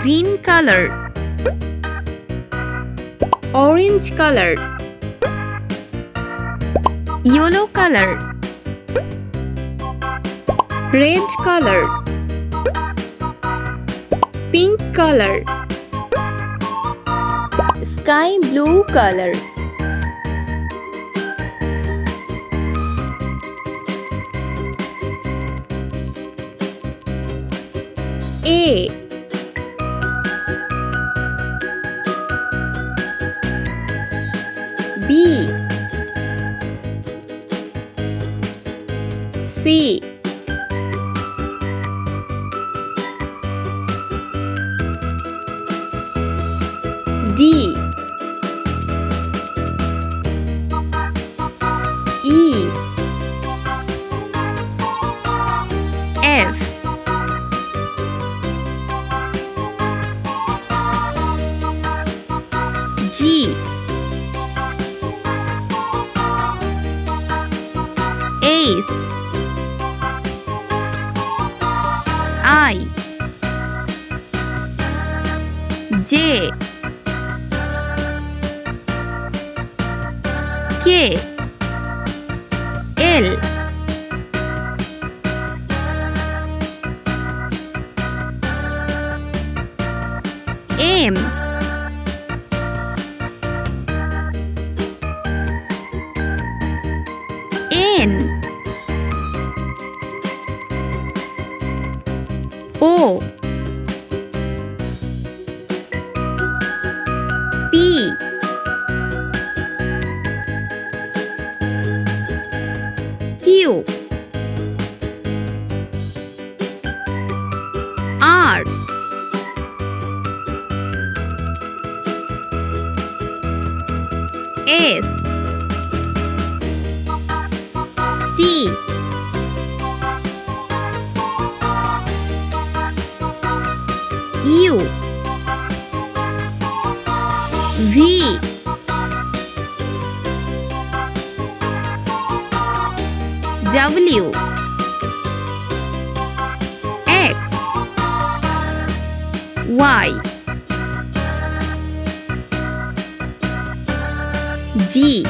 green color, orange color, yellow color, red color, pink color, sky blue color. A B C D E F G H I J K L M N O P Q R S T U V W X Y G